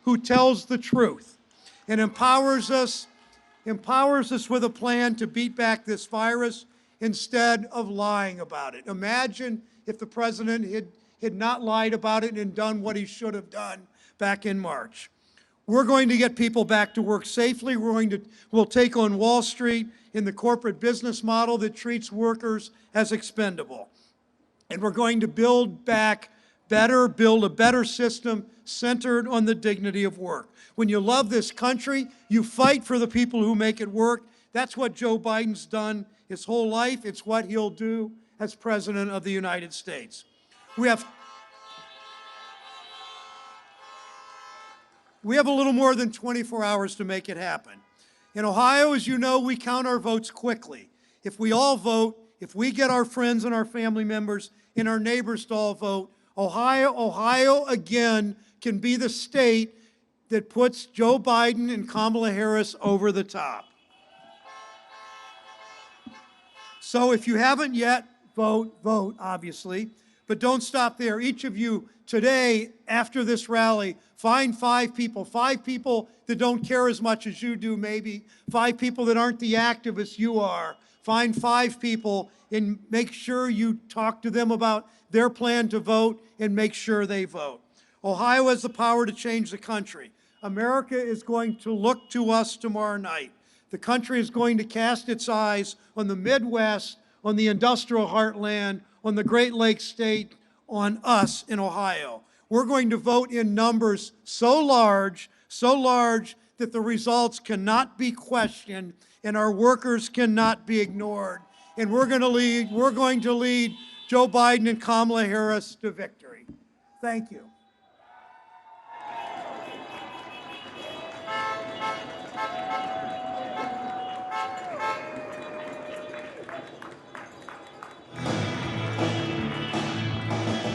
who tells the truth and empowers us with a plan to beat back this virus instead of lying about it. Imagine if the president had not lied about it and done what he should have done back in March. We're going to get people back to work safely. We'll take on Wall Street in the corporate business model that treats workers as expendable. And we're going to build back better, build a better system centered on the dignity of work. When you love this country, you fight for the people who make it work. That's what Joe Biden's done his whole life. It's what he'll do as President of the United States. We have a little more than 24 hours to make it happen. In Ohio, as you know, we count our votes quickly. If we all vote, if we get our friends and our family members and our neighbors to all vote, Ohio again can be the state that puts Joe Biden and Kamala Harris over the top. So if you haven't yet, vote, obviously, but don't stop there. Each of you today, after this rally, find 5 people that don't care as much as you do, maybe, 5 people that aren't the activists you are. Find 5 people and make sure you talk to them about their plan to vote and make sure they vote. Ohio has the power to change the country. America is going to look to us tomorrow night. The country is going to cast its eyes on the Midwest, on the industrial heartland, on the Great Lakes state, on us in Ohio. We're going to vote in numbers so large that the results cannot be questioned and our workers cannot be ignored. And we're going to lead Joe Biden and Kamala Harris to victory. Thank you.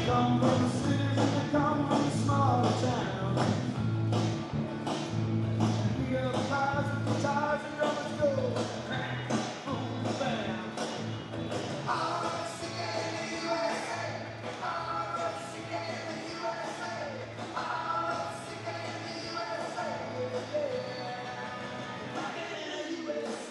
Come from the cities and come from the smaller towns. We have ties and drummers go. Crank, boom, bam. R-O-C-K in the USA. R-O-C-K in the USA. R-O-C-K in the USA. Rock in the USA.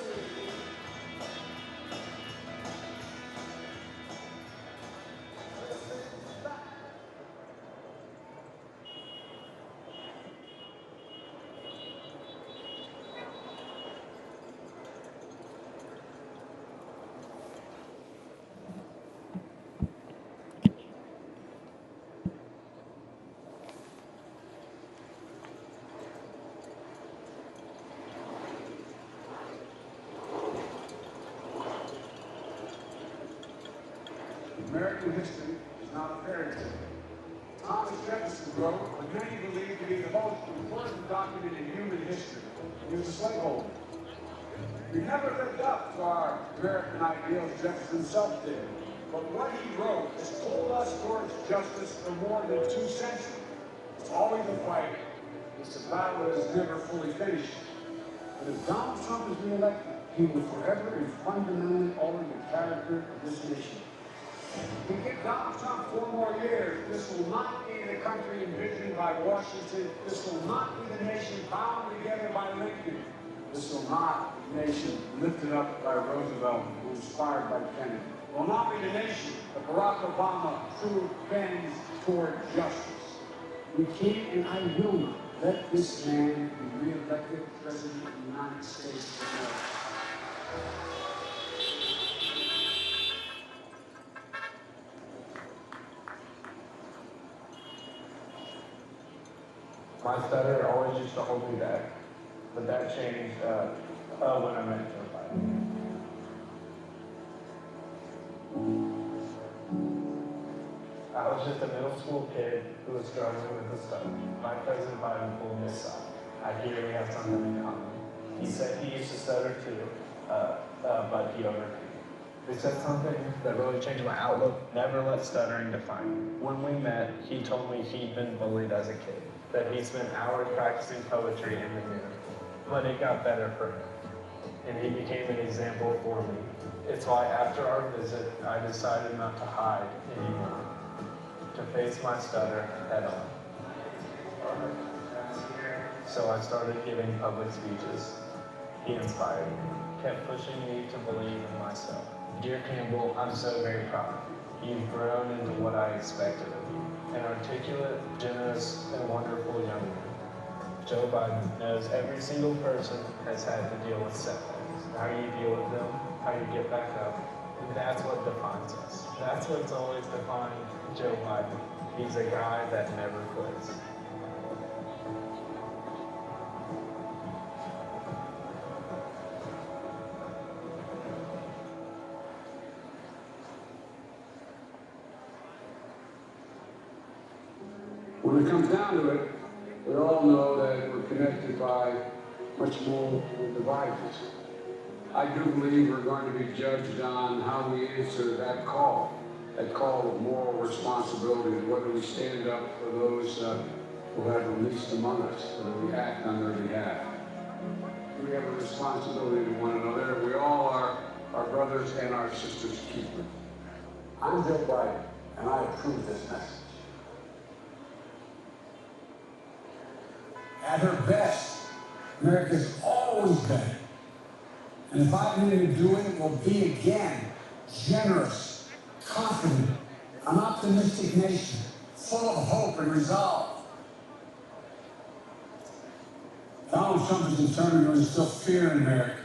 American history is not a fairy tale. Thomas Jefferson wrote what many believe to be the most important document in human history. He was a slaveholder. We never lived up to our American ideals, Jefferson himself did. But what he wrote has pulled us towards justice for more than 2 centuries. It's always a fight. It's a battle that is never fully finished. But if Donald Trump is reelected, he will forever and fundamentally alter the character of this nation. If we give Donald Trump 4 more years, this will not be the country envisioned by Washington. This will not be the nation bound together by Lincoln. This will not be the nation lifted up by Roosevelt, who was inspired by Kennedy. It will not be the nation that Barack Obama truly bends toward justice. We can't and I will not let this man be re-elected President of the United States of America. My stutter always used to hold me back, but that changed when I met Joe Biden. I was just a middle school kid who was struggling with the stutter. My President Biden pulled me aside. I hear we have something in common. He said he used to stutter too, but he overcame. He said something that really changed my outlook. Never let stuttering define you. When we met, he told me he'd been bullied as a kid, that he spent hours practicing poetry in the mirror, but it got better for him, and he became an example for me. It's why after our visit, I decided not to hide anymore, to face my stutter head on. So I started giving public speeches. He inspired me, kept pushing me to believe in myself. Dear Campbell, I'm so very proud of you. You've grown into what I expected of you. An articulate, generous, and wonderful young man. Joe Biden knows every single person has had to deal with setbacks. How you deal with them, how you get back up, and that's what defines us. That's what's always defined Joe Biden. He's a guy that never quits. When it comes down to it, we all know that we're connected by much more than divides us. I do believe we're going to be judged on how we answer that call of moral responsibility, whether we stand up for those who have the least among us, whether we act on their behalf. We have a responsibility to one another. We all are our brothers and our sisters' keepers. I'm Joe Biden, and I approve this message. At her best, America's always been, and if I've been to do it, will be again, generous, confident, an optimistic nation, full of hope and resolve. Donald Trump is determined to instill fear in America.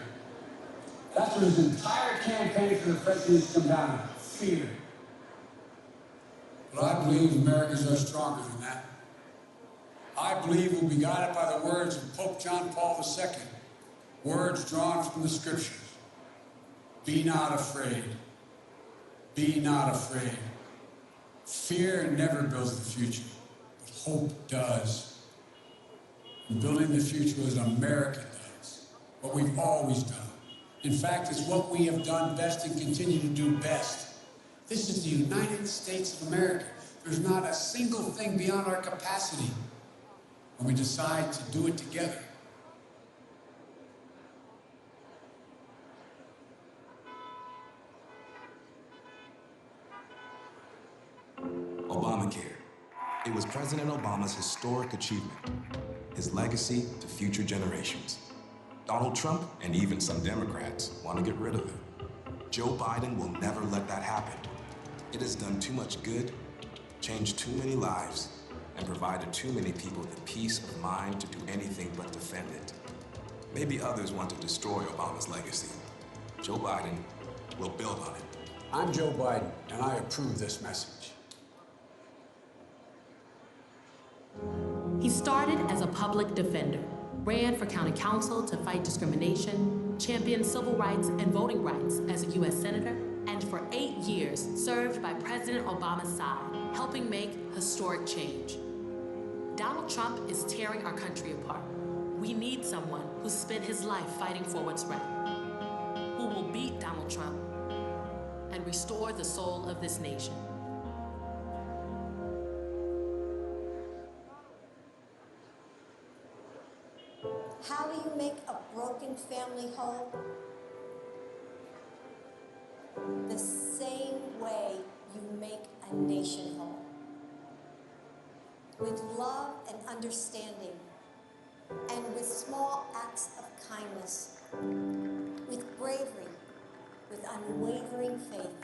That's what his entire campaign for the presidency has come down to, fear. But I believe Americans are stronger than that. I believe we'll be guided by the words of Pope John Paul II, words drawn from the scriptures. Be not afraid. Be not afraid. Fear never builds the future, but hope does. And building the future is America does, what we've always done. In fact, it's what we have done best and continue to do best. This is the United States of America. There's not a single thing beyond our capacity when we decide to do it together. Obamacare. It was President Obama's historic achievement, his legacy to future generations. Donald Trump and even some Democrats want to get rid of it. Joe Biden will never let that happen. It has done too much good, changed too many lives, and provided too many people the peace of mind to do anything but defend it. Maybe others want to destroy Obama's legacy. Joe Biden will build on it. I'm Joe Biden, and I approve this message. He started as a public defender, ran for county council to fight discrimination, championed civil rights and voting rights as a U.S. Senator, and for 8 years served by President Obama's side, helping make historic change. Donald Trump is tearing our country apart. We need someone who spent his life fighting for what's right, who will beat Donald Trump and restore the soul of this nation. How do you make a broken family whole? The same way you make a nation whole. With love and understanding, and with small acts of kindness, with bravery, with unwavering faith.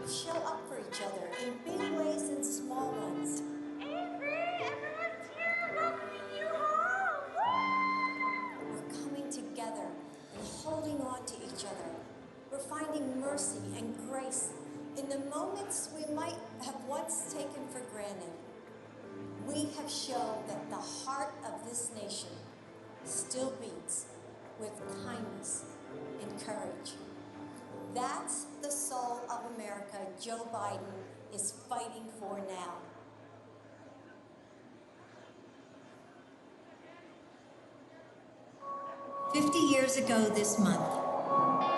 Show up for each other in big ways and small ones. We're coming together and holding on to each other. We're finding mercy and grace in the moments we might have once taken for granted. We have shown that the heart of this nation still beats with kindness and courage. That's the soul of America Joe Biden is fighting for now. "50 years ago this month,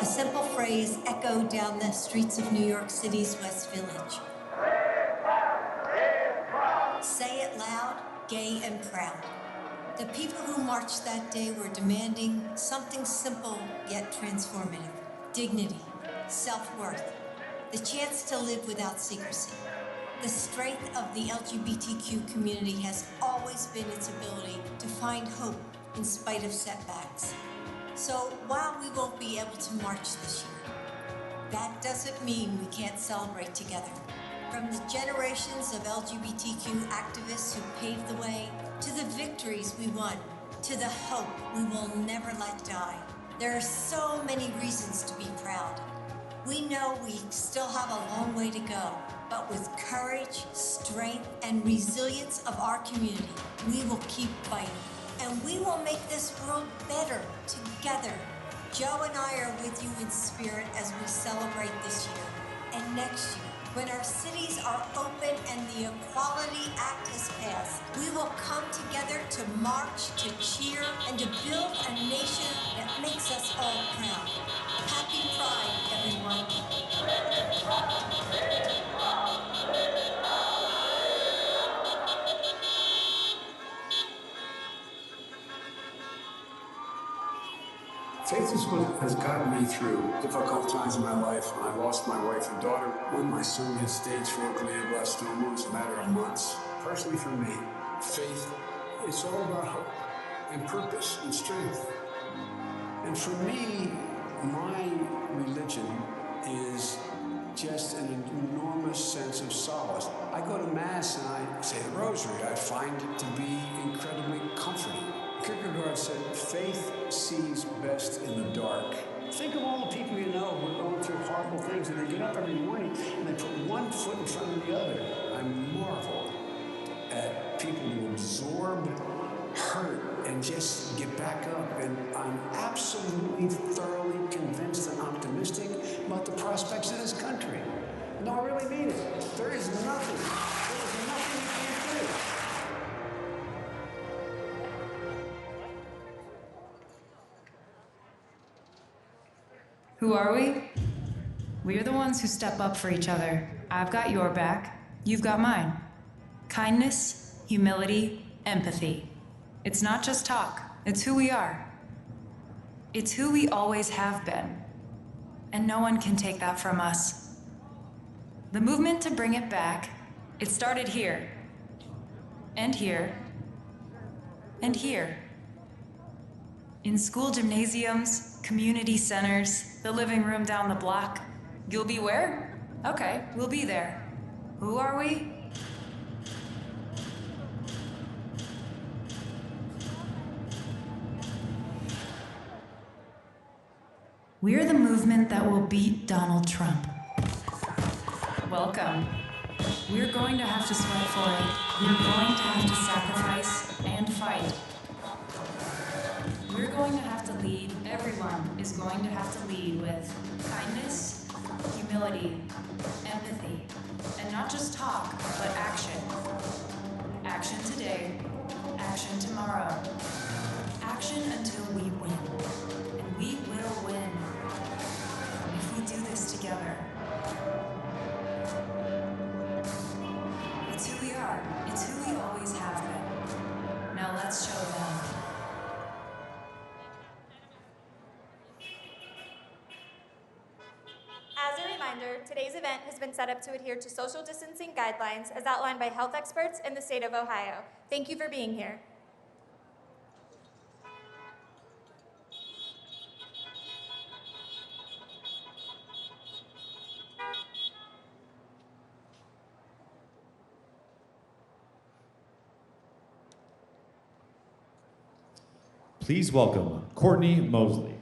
a simple phrase echoed down the streets of New York City's West Village. Say it loud, gay and proud. The people who marched that day were demanding something simple yet transformative: dignity, self-worth, the chance to live without secrecy, The strength of the LGBTQ community has always been its ability to find hope in spite of setbacks. So while we won't be able to march this year, that doesn't mean we can't celebrate together. From the generations of LGBTQ activists who paved the way, to the victories we won, to the hope we will never let die. There are so many reasons to be proud. We know we still have a long way to go, but with courage, strength, and resilience of our community, we will keep fighting. And we will make this world better together. Joe and I are with you in spirit as we celebrate this year and next year. When our cities are open and the Equality Act has passed, we will come together to march, to cheer, and to build a nation that makes us all proud. Happy Pride, everyone. Faith is what has gotten me through difficult times in my life. When I lost my wife and daughter, when my son had stage 4 glioblastoma, it was a matter of months. Personally for me, faith is all about hope and purpose and strength. And for me, my religion is just an enormous sense of solace. I go to Mass and I say the Rosary. I find it to be incredibly comforting. Kierkegaard said, faith sees best in the dark. Think of all the people you know who are going through horrible things and they get up every morning and they put one foot in front of the other. I marvel at people who absorb hurt and just get back up. And I'm absolutely, thoroughly convinced and optimistic about the prospects of this country. No, I really mean it. There is nothing you can't do. Who are we? We are the ones who step up for each other. I've got your back, you've got mine. Kindness, humility, empathy. It's not just talk, it's who we are. It's who we always have been. And no one can take that from us. The movement to bring it back, it started here. And here. And here. In school gymnasiums, community centers, the living room down the block. You'll be where? Okay, we'll be there. Who are we? We're the movement that will beat Donald Trump. Welcome. We're going to have to sweat for it. We're going to have to sacrifice and fight. We're going to have to lead. Everyone is going to have to lead with kindness, humility, empathy, and not just talk, but action. Action today, action tomorrow. Action until we win. And we will win if we do this together. It's who we are. It's who we always have been. Now let's show them. As a reminder, today's event has been set up to adhere to social distancing guidelines as outlined by health experts in the state of Ohio. Thank you for being here. Please welcome Courtney Mosley.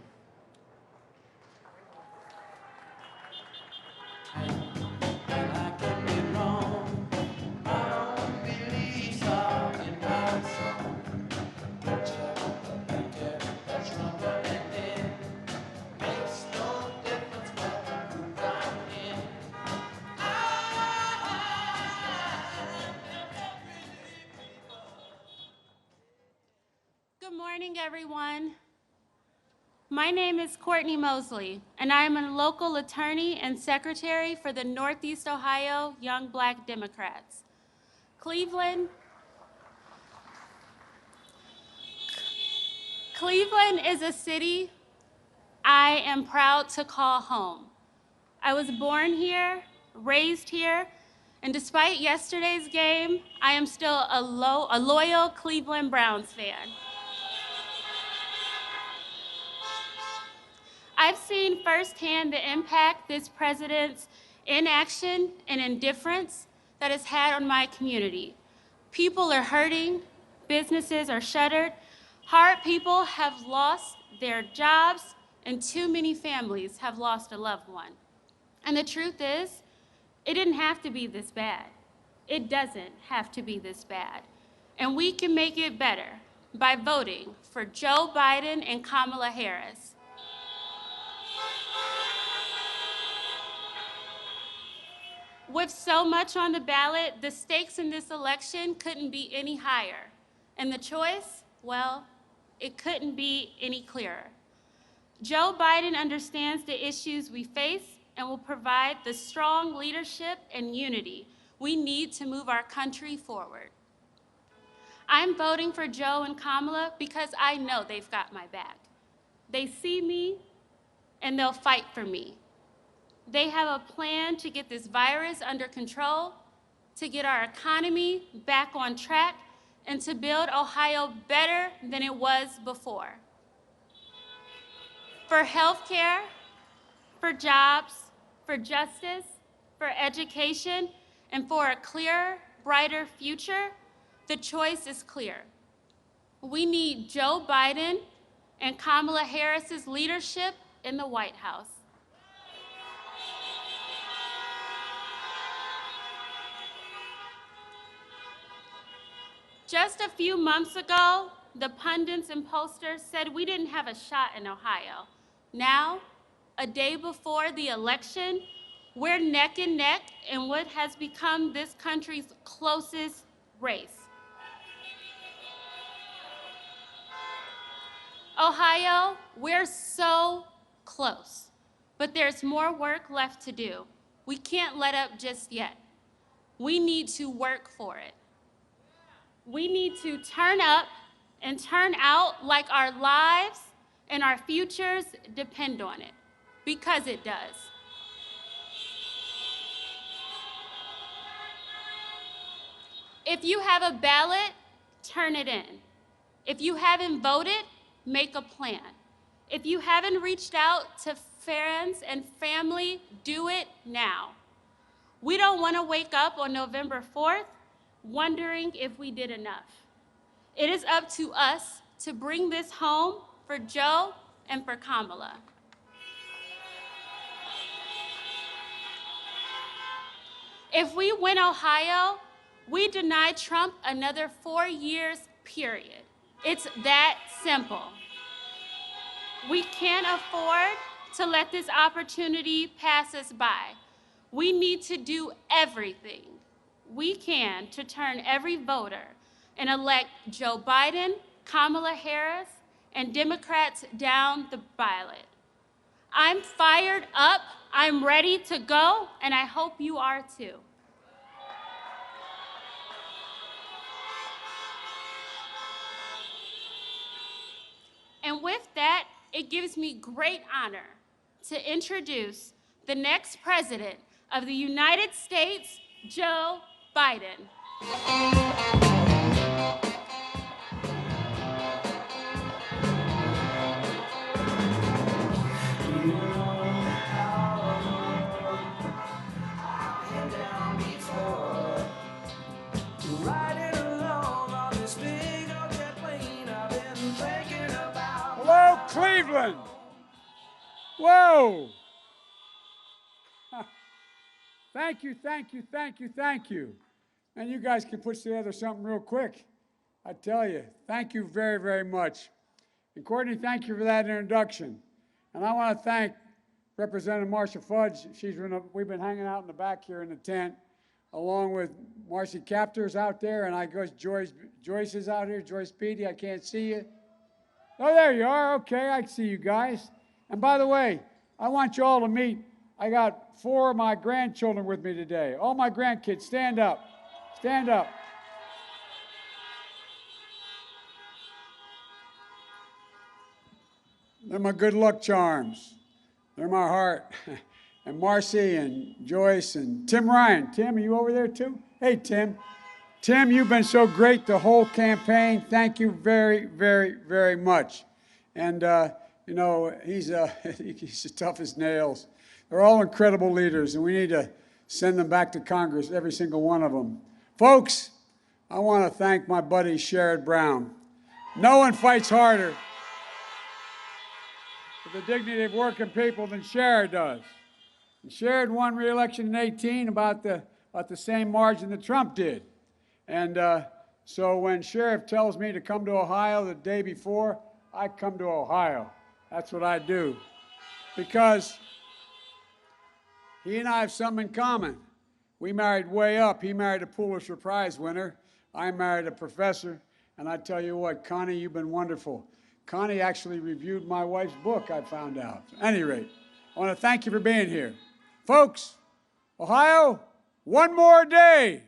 Good morning, everyone. My name is Courtney Mosley, and I am a local attorney and secretary for the Northeast Ohio Young Black Democrats. Cleveland is a city I am proud to call home. I was born here, raised here, And despite yesterday's game, I am still a loyal Cleveland Browns fan. I've seen firsthand the impact this president's inaction and indifference that has had on my community. People are hurting, businesses are shuttered, hard people have lost their jobs, and too many families have lost a loved one. And the truth is, it didn't have to be this bad. It doesn't have to be this bad. And we can make it better by voting for Joe Biden and Kamala Harris. With so much on the ballot, the stakes in this election couldn't be any higher. And the choice, well, it couldn't be any clearer. Joe Biden understands the issues we face and will provide the strong leadership and unity we need to move our country forward. I'm voting for Joe and Kamala because I know they've got my back. They see me and they'll fight for me. They have a plan to get this virus under control, to get our economy back on track, and to build Ohio better than it was before. For healthcare, for jobs, for justice, for education, and for a clearer, brighter future, the choice is clear. We need Joe Biden and Kamala Harris's leadership in the White House. Just a few months ago, the pundits and pollsters said we didn't have a shot in Ohio. Now, a day before the election, we're neck and neck in what has become this country's closest race. Ohio, we're so close, but there's more work left to do. We can't let up just yet. We need to work for it. We need to turn up and turn out like our lives and our futures depend on it, because it does. If you have a ballot, turn it in. If you haven't voted, make a plan. If you haven't reached out to friends and family, do it now. We don't want to wake up on November 4th wondering if we did enough. It is up to us to bring this home for Joe and for Kamala. If we win Ohio, we deny Trump another 4 years, period. It's that simple. We can't afford to let this opportunity pass us by. We need to do everything we can to turn every voter and elect Joe Biden, Kamala Harris, and Democrats down the ballot. I'm fired up, I'm ready to go, and I hope you are too. And with that, it gives me great honor to introduce the next president of the United States, Joe Biden. Hello, Cleveland. Whoa. Thank you, thank you, thank you, thank you. And you guys can put together something real quick. I tell you, thank you very, very much. And Courtney, thank you for that introduction. And I want to thank Representative Marsha Fudge. We've been hanging out in the back here in the tent, along with Marcy Captor's out there, and I guess Joyce is out here, Joyce Beatty, I can't see you. Oh, there you are, okay, I see you guys. And by the way, I want you all to meet, I got 4 of my grandchildren with me today. All my grandkids, stand up, stand up. They're my good luck charms. They're my heart. and Marcy and Joyce and Tim Ryan. Tim, are you over there too? Hey, Tim. Tim, you've been so great the whole campaign. Thank you very, very, very much. And, you know, he's as tough as nails. They're all incredible leaders, and we need to send them back to Congress, every single one of them. Folks, I want to thank my buddy Sherrod Brown. No one fights harder for the dignity of working people than Sherrod does. And Sherrod won re-election in 2018 about the same margin that Trump did. And so when Sheriff tells me to come to Ohio the day before, I come to Ohio. That's what I do. Because he and I have something in common. We married way up. He married a Pulitzer Prize winner. I married a professor. And I tell you what, Connie, you've been wonderful. Connie actually reviewed my wife's book, I found out. At any rate, I want to thank you for being here. Folks, Ohio, one more day.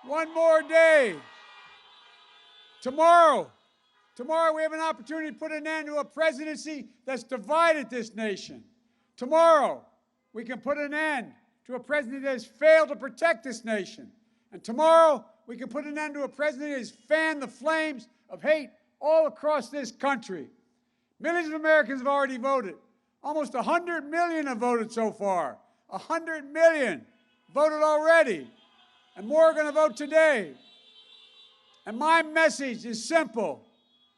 One more day. Tomorrow we have an opportunity to put an end to a presidency that's divided this nation. Tomorrow, we can put an end to a president that has failed to protect this nation. And tomorrow, we can put an end to a president that has fanned the flames of hate all across this country. Millions of Americans have already voted. Almost 100 million have voted so far. 100 million voted already. And more are going to vote today. And my message is simple.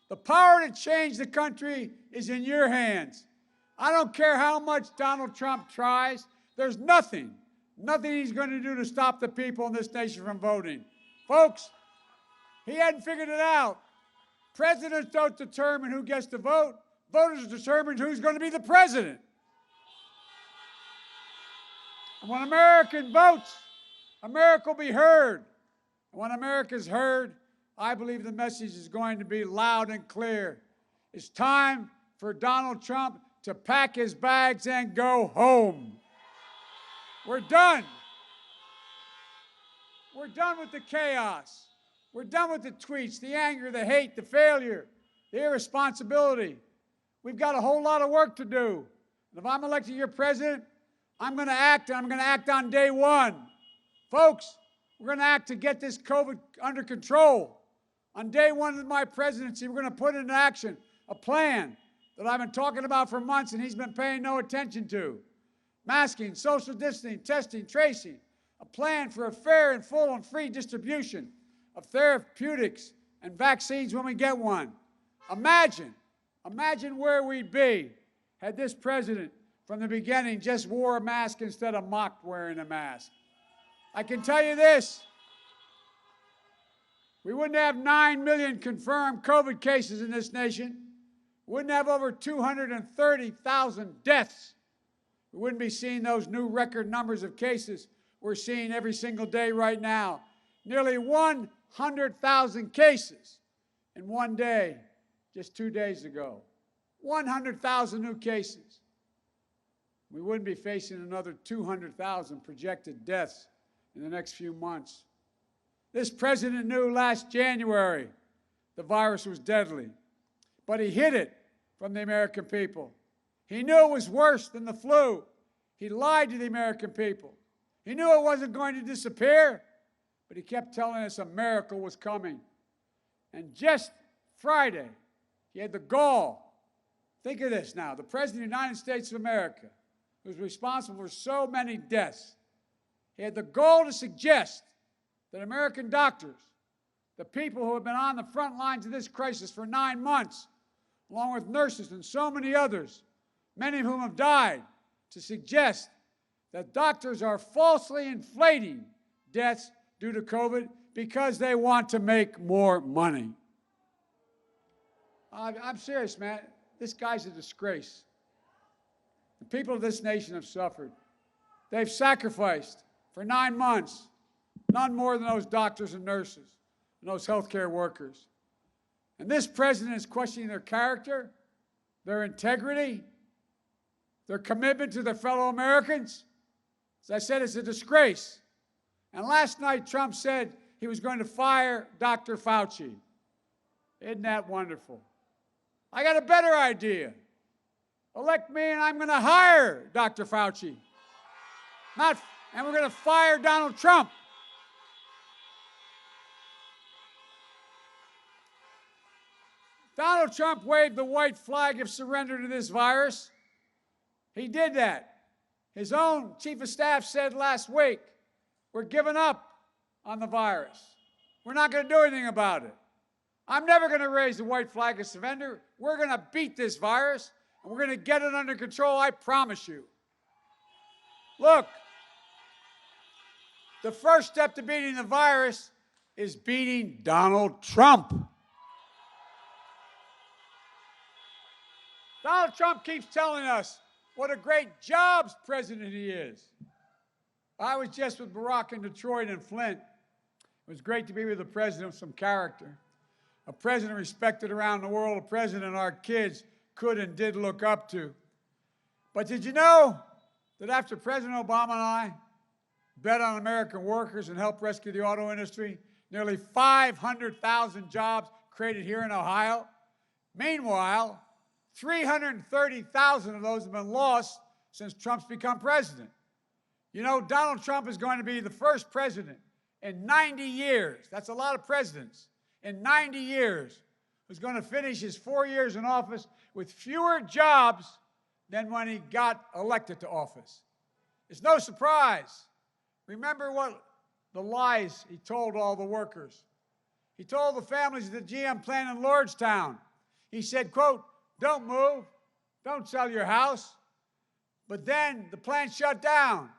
The power to change the country is in your hands. I don't care how much Donald Trump tries. There's nothing he's going to do to stop the people in this nation from voting. Folks, he hadn't figured it out. Presidents don't determine who gets to vote. Voters determine who's going to be the president. And when American votes, America will be heard. And when America's heard, I believe the message is going to be loud and clear. It's time for Donald Trump to pack his bags and go home. We're done. We're done with the chaos. We're done with the tweets, the anger, the hate, the failure, the irresponsibility. We've got a whole lot of work to do. And if I'm elected your president, I'm going to act, and I'm going to act on day one. Folks, we're going to act to get this COVID under control. On day one of my presidency, we're going to put into action a plan that I've been talking about for months and he's been paying no attention to. Masking, social distancing, testing, tracing. A plan for a fair and full and free distribution of therapeutics and vaccines when we get one. Imagine where we'd be had this president from the beginning just wore a mask instead of mocked wearing a mask. I can tell you this, we wouldn't have 9 million confirmed COVID cases in this nation. We wouldn't have over 230,000 deaths. We wouldn't be seeing those new record numbers of cases we're seeing every single day right now. Nearly 100,000 cases in one day, just 2 days ago. 100,000 new cases. We wouldn't be facing another 200,000 projected deaths in the next few months. This president knew last January the virus was deadly, but he hid it from the American people. He knew it was worse than the flu. He lied to the American people. He knew it wasn't going to disappear, but he kept telling us a miracle was coming. And just Friday, he had the gall. Think of this now. The President of the United States of America, who's responsible for so many deaths, he had the gall to suggest that American doctors, the people who have been on the front lines of this crisis for 9 months, along with nurses and so many others, many of whom have died, to suggest that doctors are falsely inflating deaths due to COVID because they want to make more money. I'm serious, man. This guy's a disgrace. The people of this nation have suffered. They've sacrificed for 9 months, none more than those doctors and nurses and those healthcare workers. And this president is questioning their character, their integrity, their commitment to their fellow Americans. As I said, it's a disgrace. And last night, Trump said he was going to fire Dr. Fauci. Isn't that wonderful? I got a better idea. Elect me and I'm going to hire Dr. Fauci. And we're going to fire Donald Trump. Donald Trump waved the white flag of surrender to this virus. He did that. His own chief of staff said last week, we're giving up on the virus. We're not going to do anything about it. I'm never going to raise the white flag of surrender. We're going to beat this virus, and we're going to get it under control, I promise you. Look, the first step to beating the virus is beating Donald Trump. Donald Trump keeps telling us what a great jobs president he is. I was just with Barack in Detroit and Flint. It was great to be with a president of some character, a president respected around the world, a president our kids could and did look up to. But did you know that after President Obama and I bet on American workers and helped rescue the auto industry, nearly 500,000 jobs created here in Ohio? Meanwhile, 330,000 of those have been lost since Trump's become president. You know, Donald Trump is going to be the first president in 90 years, that's a lot of presidents, in 90 years, who's going to finish his 4 years in office with fewer jobs than when he got elected to office. It's no surprise. Remember what the lies he told all the workers. He told the families of the GM plant in Lordstown. He said, quote, don't move, don't sell your house. But then the plant shut down.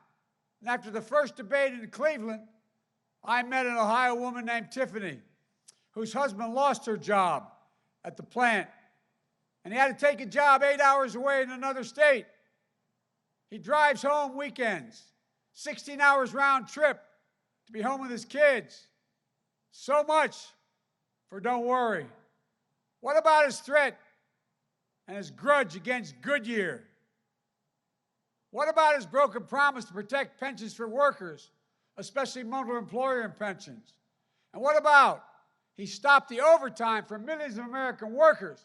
And after the first debate in Cleveland, I met an Ohio woman named Tiffany, whose husband lost her job at the plant. And he had to take a job 8 hours away in another state. He drives home weekends, 16 hours round trip to be home with his kids. So much for don't worry. What about his threat and his grudge against Goodyear? What about his broken promise to protect pensions for workers, especially multi-employer pensions? And what about he stopped the overtime for millions of American workers,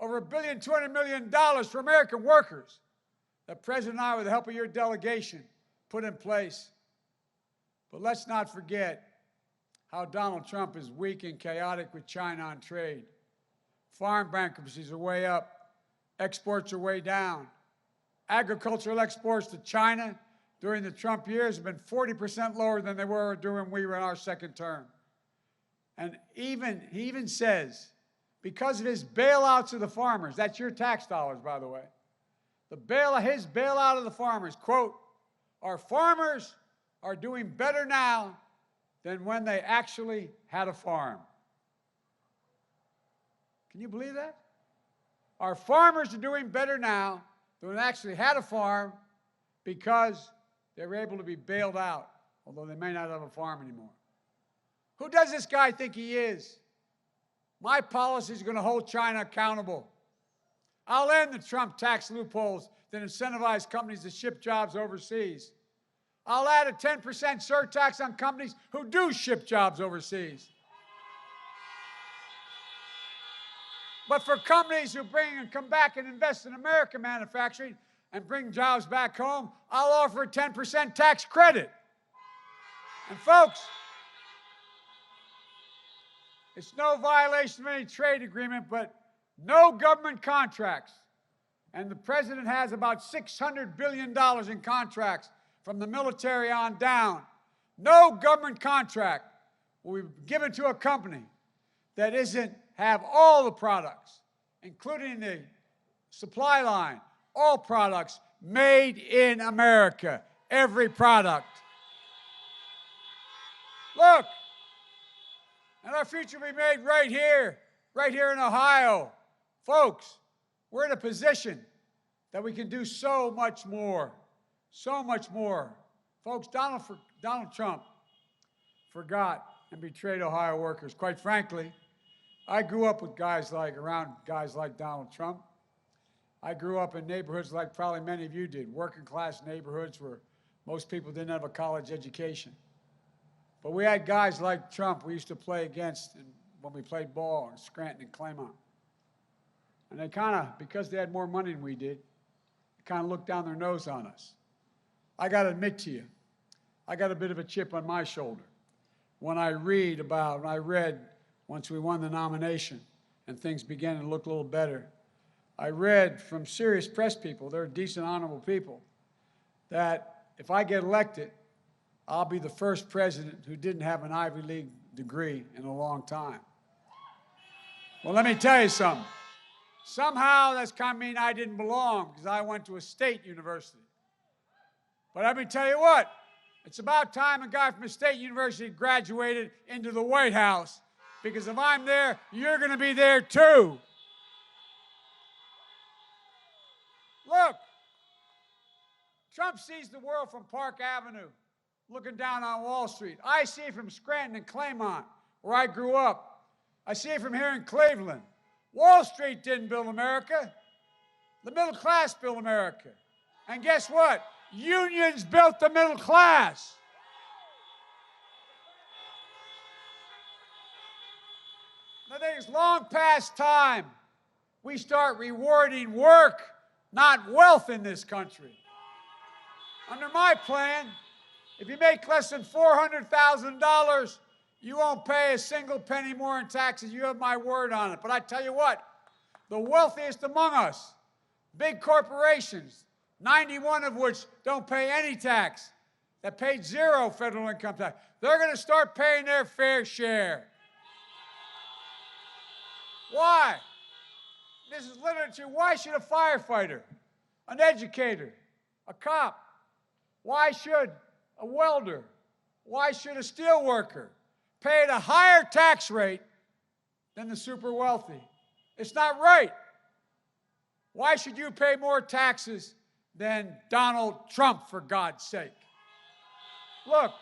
over $1.2 billion for American workers, that President and I, with the help of your delegation, put in place. But let's not forget how Donald Trump is weak and chaotic with China on trade. Farm bankruptcies are way up. Exports are way down. Agricultural exports to China during the Trump years have been 40% lower than they were during we were in our second term. And he even says, because of his bailouts of the farmers, that's your tax dollars, by the way, his bailout of the farmers, quote, our farmers are doing better now than when they actually had a farm. Can you believe that? Our farmers are doing better now than when they actually had a farm because they were able to be bailed out, although they may not have a farm anymore. Who does this guy think he is? My policy is going to hold China accountable. I'll end the Trump tax loopholes that incentivize companies to ship jobs overseas. I'll add a 10% surtax on companies who do ship jobs overseas. But for companies who come back and invest in American manufacturing and bring jobs back home, I'll offer a 10% tax credit. And folks, it's no violation of any trade agreement, but no government contracts. And the president has about $600 billion in contracts from the military on down. No government contract will be given to a company that isn't have all the products, including the supply line, all products made in America, every product. Look, and our future will be made right here in Ohio. Folks, we're in a position that we can do so much more, so much more. Folks, Donald Trump forgot and betrayed Ohio workers. Quite frankly, I grew up with around guys like Donald Trump. I grew up in neighborhoods like probably many of you did, working class neighborhoods where most people didn't have a college education. But we had guys like Trump we used to play against when we played ball in Scranton and Claymont. And they kind of, because they had more money than we did, kind of looked down their nose on us. I got to admit to you, I got a bit of a chip on my shoulder when I read about, when I read once we won the nomination and things began to look a little better. I read from serious press people, they're decent, honorable people, that if I get elected, I'll be the first president who didn't have an Ivy League degree in a long time. Well, let me tell you something. Somehow that's kind of mean I didn't belong because I went to a state university. But let me tell you what, it's about time a guy from a state university graduated into the White House, because if I'm there, you're going to be there too. Look, Trump sees the world from Park Avenue, looking down on Wall Street. I see it from Scranton and Claymont, where I grew up. I see it from here in Cleveland. Wall Street didn't build America. The middle class built America. And guess what? Unions built the middle class. I think it's long past time we start rewarding work, not wealth in this country. Under my plan, if you make less than $400,000, you won't pay a single penny more in taxes. You have my word on it. But I tell you what, the wealthiest among us, big corporations, 91 of which don't pay any tax, that paid zero federal income tax, they're going to start paying their fair share. Why? This is literature. Why should a firefighter, an educator, a cop, why should a welder, why should a steel worker pay at a higher tax rate than the super wealthy? It's not right. Why should you pay more taxes than Donald Trump, for God's sake? Look,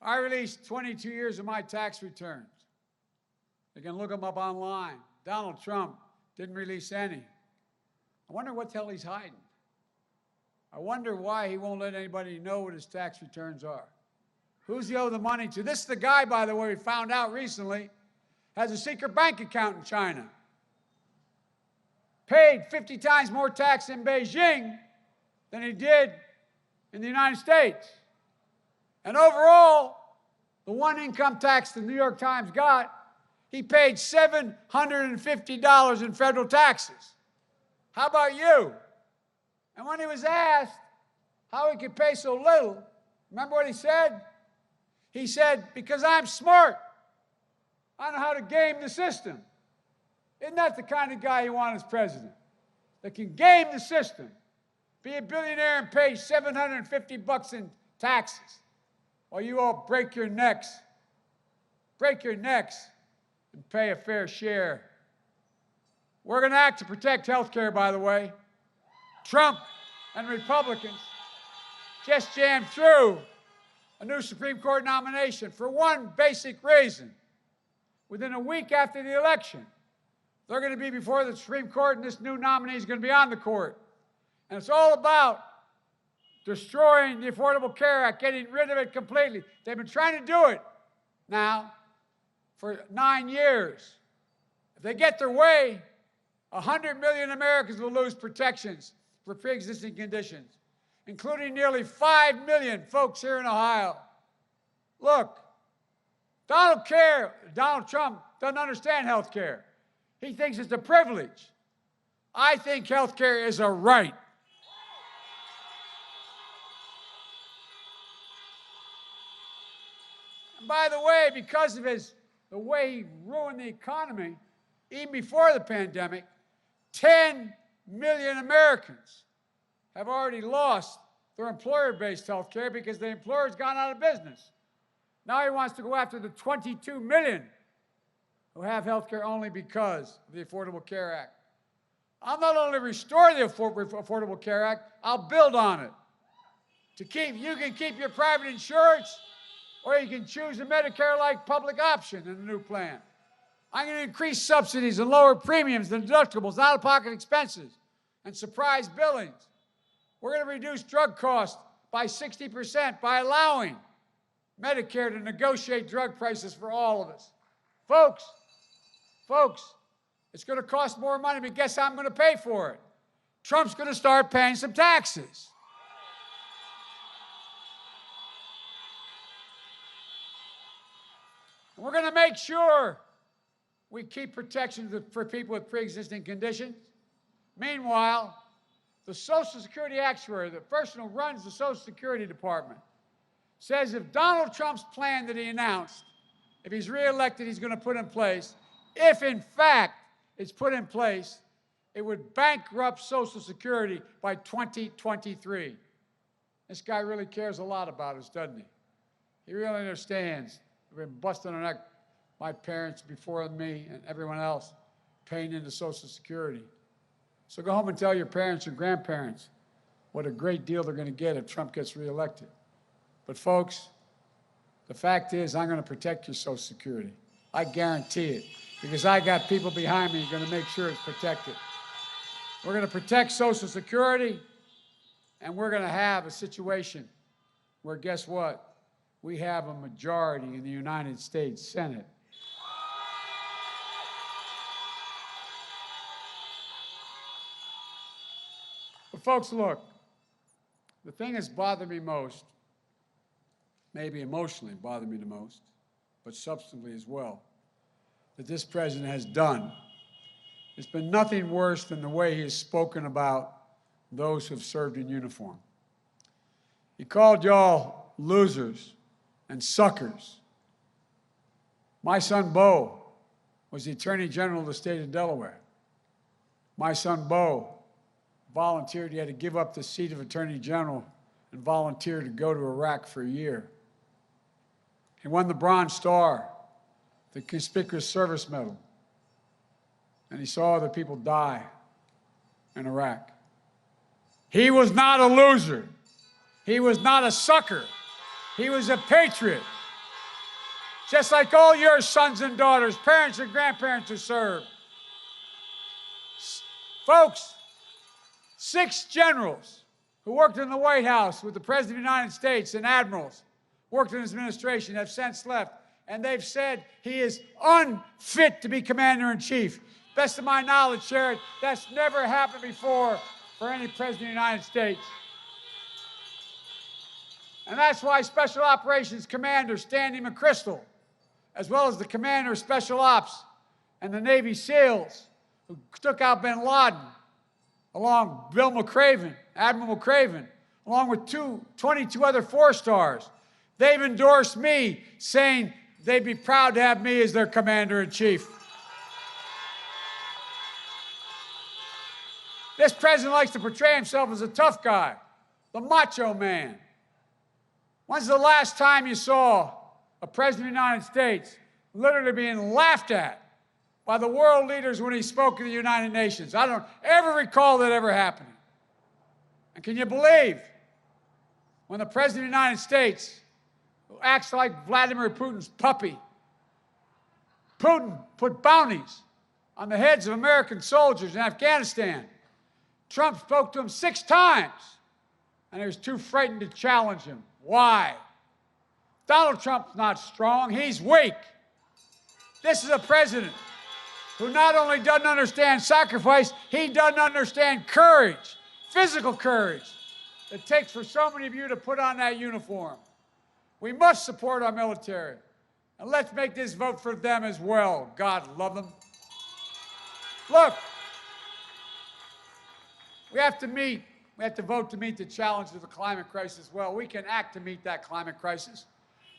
I released 22 years of my tax returns. You can look them up online. Donald Trump didn't release any. I wonder what the hell he's hiding. I wonder why he won't let anybody know what his tax returns are. Who's he owe the money to? This is the guy, by the way, we found out recently, has a secret bank account in China. Paid 50 times more tax in Beijing than he did in the United States. And overall, the one income tax the New York Times got, he paid $750 in federal taxes. How about you? And when he was asked how he could pay so little, remember what he said? He said, because I'm smart. I know how to game the system. Isn't that the kind of guy you want as president? That can game the system, be a billionaire and pay $750 in taxes, while you all break your necks, and pay a fair share. We're going to act to protect health care, by the way. Trump and Republicans just jammed through a new Supreme Court nomination for one basic reason. Within a week after the election, they're going to be before the Supreme Court, and this new nominee is going to be on the court. And it's all about destroying the Affordable Care Act, getting rid of it completely. They've been trying to do it now for 9 years. If they get their way, 100 million Americans will lose protections for pre-existing conditions, including nearly 5 million folks here in Ohio. Look, Donald Trump doesn't understand health care. He thinks it's a privilege. I think health care is a right. And by the way, because of the way he ruined the economy, even before the pandemic, 10 million Americans have already lost their employer-based health care because the employer's gone out of business. Now he wants to go after the 22 million who have health care only because of the Affordable Care Act. I'll not only restore the Affordable Care Act, I'll build on it. You can keep your private insurance, or you can choose a Medicare-like public option in the new plan. I'm going to increase subsidies and lower premiums and deductibles, out-of-pocket expenses, and surprise billings. We're going to reduce drug costs by 60% by allowing Medicare to negotiate drug prices for all of us. Folks, it's going to cost more money, but guess how I'm going to pay for it? Trump's going to start paying some taxes. We're going to make sure we keep protections for people with pre-existing conditions. Meanwhile, the Social Security actuary, the person who runs the Social Security Department, says if Donald Trump's plan that he announced, if he's reelected, he's going to put in place, if in fact it's put in place, it would bankrupt Social Security by 2023. This guy really cares a lot about us, doesn't he? He really understands. We've been busting our neck, my parents before me and everyone else, paying into Social Security. So go home and tell your parents and grandparents what a great deal they're going to get if Trump gets reelected. But folks, the fact is I'm going to protect your Social Security. I guarantee it, because I got people behind me who are going to make sure it's protected. We're going to protect Social Security, and we're going to have a situation where, guess what? We have a majority in the United States Senate. But folks, look, the thing that's bothered me most, maybe emotionally bothered me the most, but substantively as well, that this president has done, it's been nothing worse than the way he has spoken about those who have served in uniform. He called y'all losers and suckers. My son, Beau, was the Attorney General of the state of Delaware. My son, Beau, volunteered. He had to give up the seat of Attorney General and volunteer to go to Iraq for a year. He won the Bronze Star, the Conspicuous Service Medal, and he saw other people die in Iraq. He was not a loser. He was not a sucker. He was a patriot. Just like all your sons and daughters, parents and grandparents who served. Folks, 6 generals who worked in the White House with the President of the United States and admirals worked in his administration have since left, and they've said he is unfit to be commander-in-chief. Best of my knowledge, Sherrod, that's never happened before for any president of the United States. And that's why Special Operations Commander Stanley McChrystal, as well as the Commander of Special Ops and the Navy SEALs who took out bin Laden, along Bill McRaven, Admiral McRaven, along with 22 other 4-stars, they've endorsed me, saying they'd be proud to have me as their Commander-in-Chief. This president likes to portray himself as a tough guy, the macho man. When's the last time you saw a president of the United States literally being laughed at by the world leaders when he spoke at the United Nations? I don't ever recall that ever happening. And can you believe when the president of the United States, who acts like Vladimir Putin's puppy, Putin put bounties on the heads of American soldiers in Afghanistan. Trump spoke to him 6 times, and he was too frightened to challenge him. Why? Donald Trump's not strong, he's weak. This is a president who not only doesn't understand sacrifice, he doesn't understand courage, physical courage, it takes for so many of you to put on that uniform. We must support our military, and let's make this vote for them as well. God love them. Look, we have to vote to meet the challenge of the climate crisis. Well, we can act to meet that climate crisis.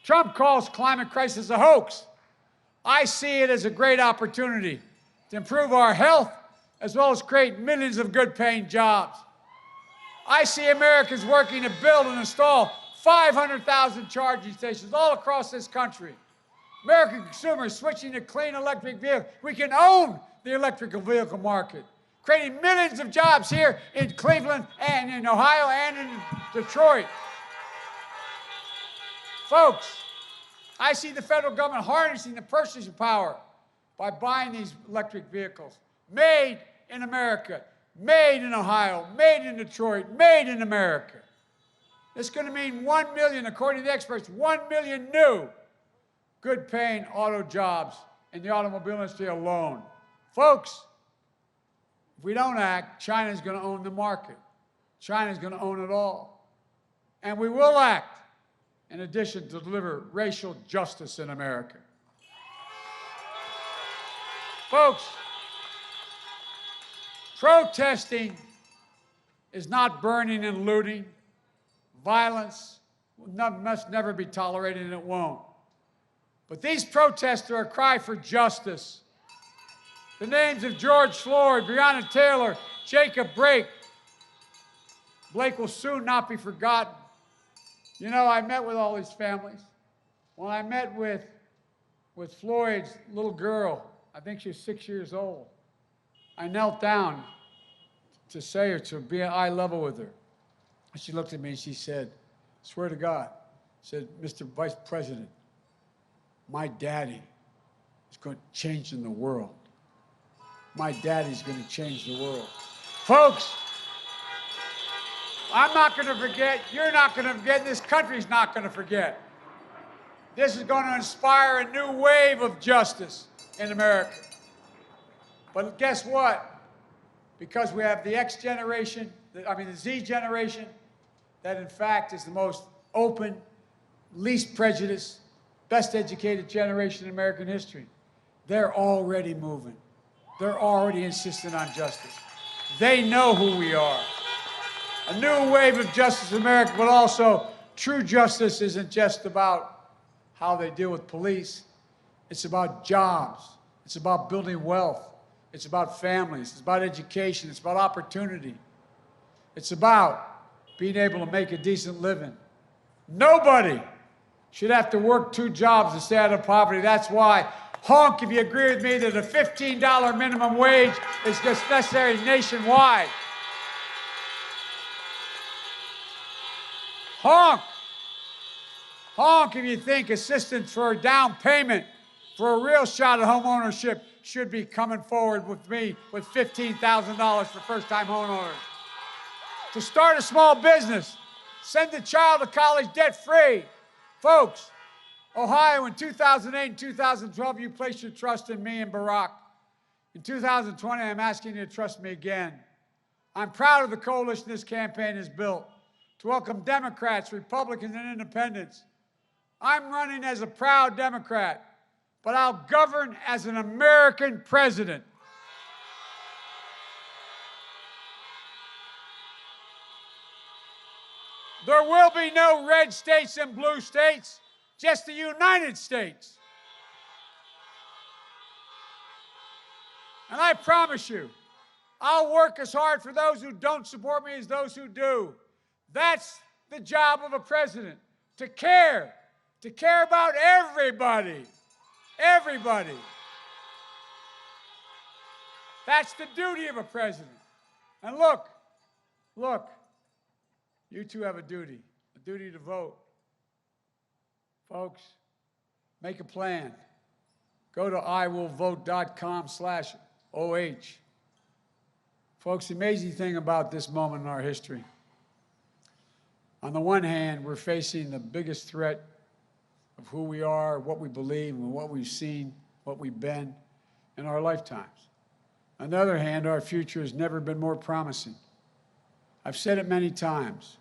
Trump calls climate crisis a hoax. I see it as a great opportunity to improve our health as well as create millions of good-paying jobs. I see Americans working to build and install 500,000 charging stations all across this country. American consumers switching to clean electric vehicles. We can own the electrical vehicle market, creating millions of jobs here in Cleveland and in Ohio and in Detroit. Folks, I see the federal government harnessing the purchasing power by buying these electric vehicles, made in America, made in Ohio, made in Detroit, made in America. It's going to mean 1 million, according to the experts, 1 million new good-paying auto jobs in the automobile industry alone. Folks, If we don't act, China's going to own the market. China's going to own it all. And we will act, in addition to deliver racial justice in America. Folks, protesting is not burning and looting. Violence must never be tolerated, and it won't. But these protests are a cry for justice. The names of George Floyd, Breonna Taylor, Jacob Blake will soon not be forgotten. You know, I met with all these families. When I met with Floyd's little girl, I think she was 6 years old, I knelt down to say her, to be at eye level with her. And she looked at me and she said, swear to God, said, Mr. Vice President, my daddy is going to change in the world. My daddy's going to change the world. Folks, I'm not going to forget, you're not going to forget, and this country's not going to forget. This is going to inspire a new wave of justice in America. But guess what? Because we have the X generation, the Z generation, that in fact is the most open, least prejudiced, best educated generation in American history. They're already moving. They're already insisting on justice. They know who we are. A new wave of justice in America, but also true justice isn't just about how they deal with police. It's about jobs. It's about building wealth. It's about families. It's about education. It's about opportunity. It's about being able to make a decent living. Nobody should have to work 2 jobs to stay out of poverty. That's why, honk if you agree with me that a $15 minimum wage is just necessary nationwide. Honk. Honk if you think assistance for a down payment for a real shot at home ownership should be coming forward with me with $15,000 for first-time homeowners. To start a small business, send a child to college debt-free. Folks, Ohio, in 2008 and 2012, you placed your trust in me and Barack. In 2020, I'm asking you to trust me again. I'm proud of the coalition this campaign has built to welcome Democrats, Republicans, and independents. I'm running as a proud Democrat, but I'll govern as an American president. There will be no red states and blue states, just the United States. And I promise you, I'll work as hard for those who don't support me as those who do. That's the job of a president, to care about everybody. Everybody. That's the duty of a president. And look, you two have a duty to vote. Folks, make a plan. Go to iwillvote.com/OH. Folks, the amazing thing about this moment in our history, on the one hand, we're facing the biggest threat of who we are, what we believe, and what we've seen, what we've been in our lifetimes. On the other hand, our future has never been more promising. I've said it many times.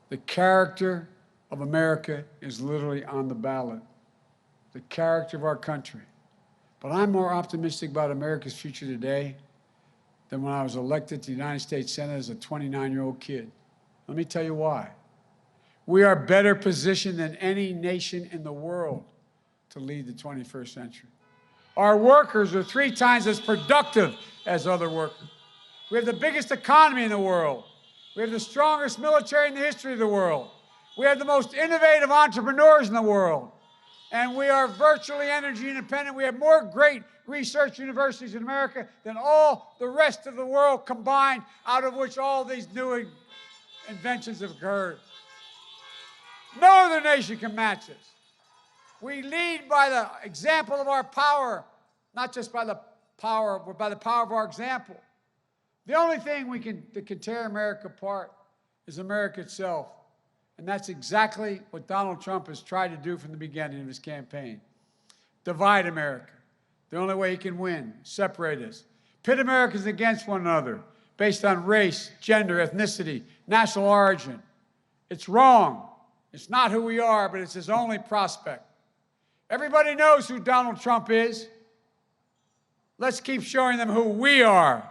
The character of America is literally on the ballot. The character of our country. But I'm more optimistic about America's future today than when I was elected to the United States Senate as a 29-year-old kid. Let me tell you why. We are better positioned than any nation in the world to lead the 21st century. Our workers are 3 times as productive as other workers. We have the biggest economy in the world. We have the strongest military in the history of the world. We have the most innovative entrepreneurs in the world. And we are virtually energy independent. We have more great research universities in America than all the rest of the world combined, out of which all these new inventions have occurred. No other nation can match us. We lead by the example of our power, not just by the power, but by the power of our example. The only thing that can tear America apart is America itself. And that's exactly what Donald Trump has tried to do from the beginning of his campaign. Divide America. The only way he can win, separate us. pit Americans against one another based on race, gender, ethnicity, national origin. It's wrong. It's not who we are, but it's his only prospect. Everybody knows who Donald Trump is. Let's keep showing them who we are.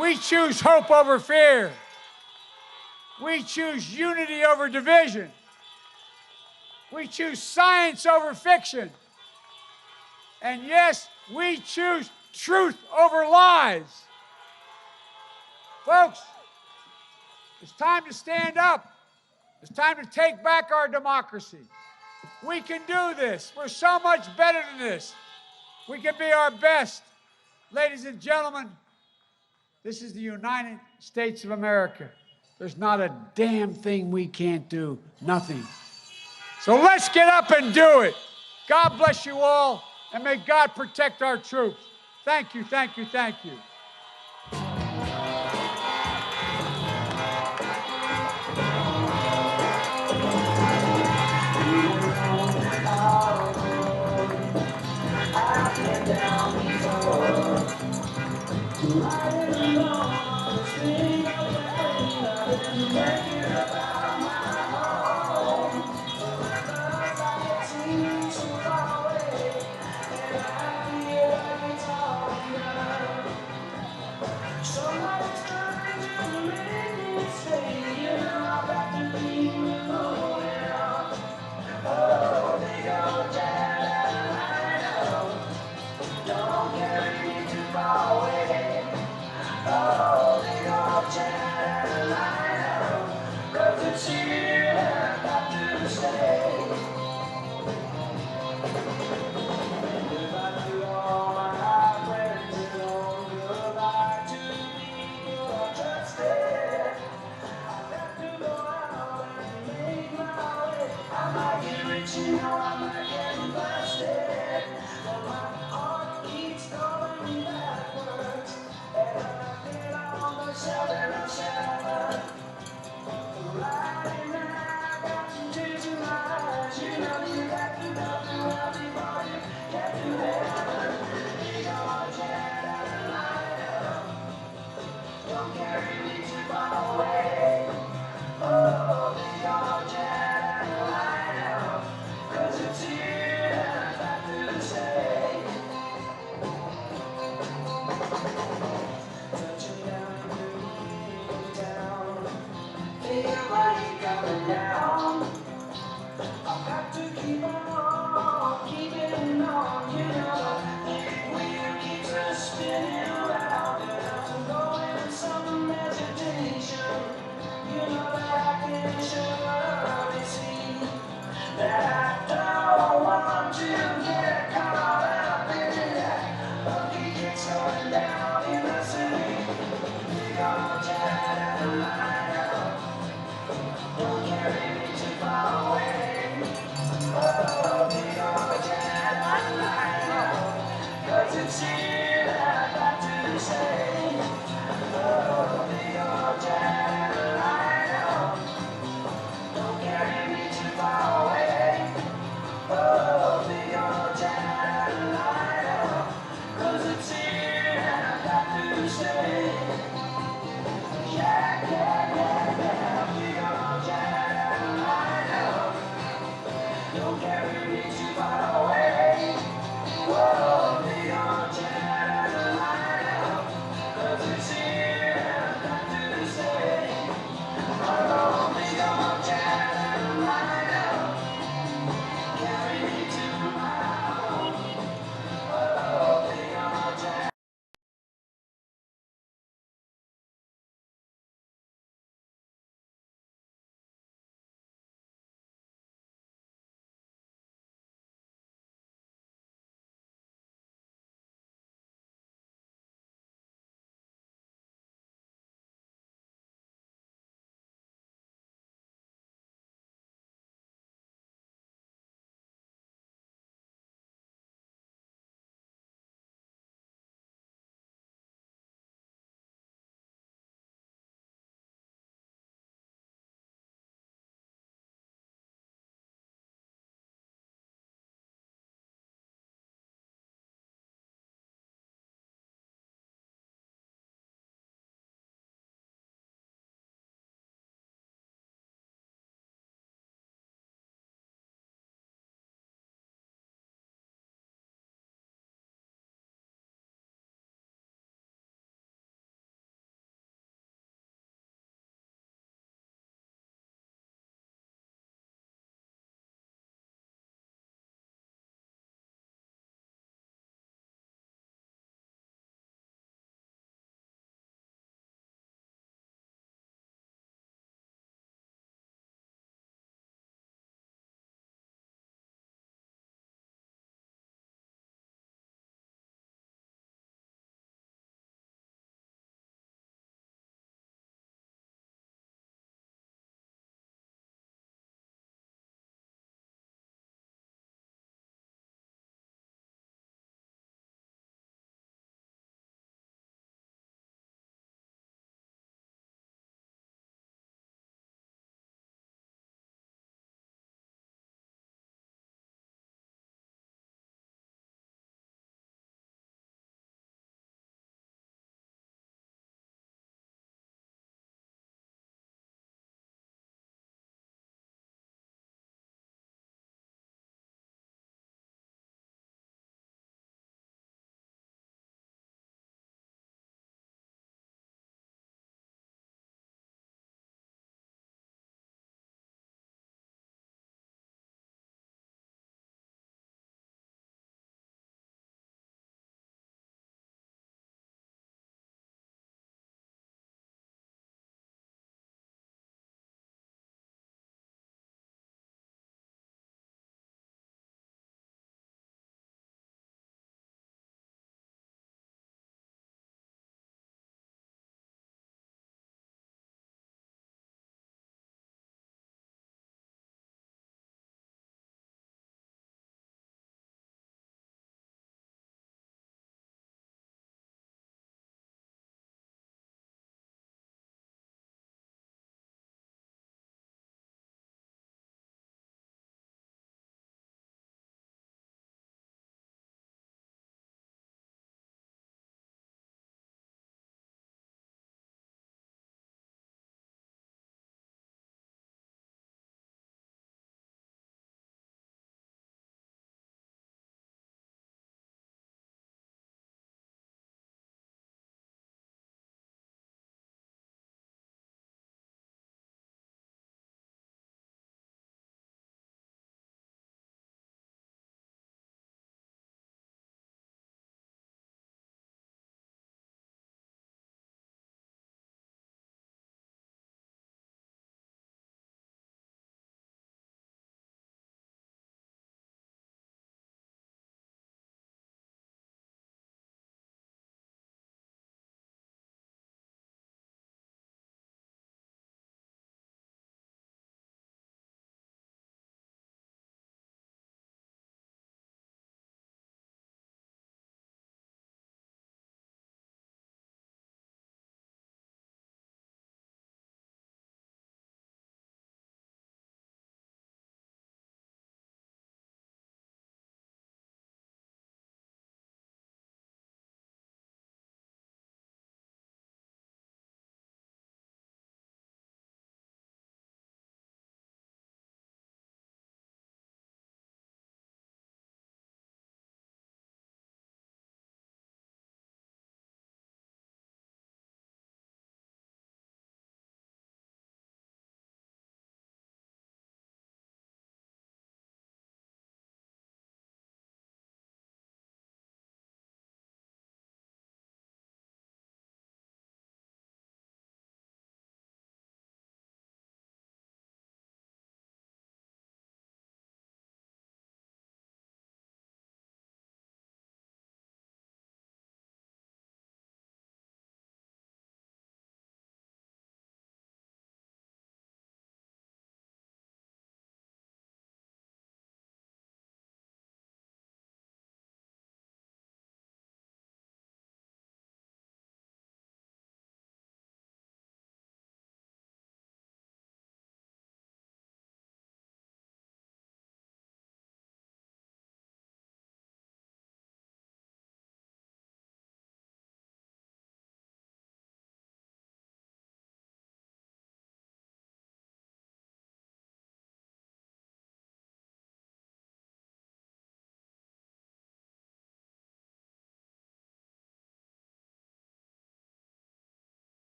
We choose hope over fear. We choose unity over division. We choose science over fiction. And yes, we choose truth over lies. Folks, it's time to stand up. It's time to take back our democracy. We can do this. We're so much better than this. We can be our best. Ladies and gentlemen, this is the United States of America. There's not a damn thing we can't do. Nothing. So let's get up and do it. God bless you all, and may God protect our troops. Thank you, thank you, thank you. Don't carry me too far away. Whoa.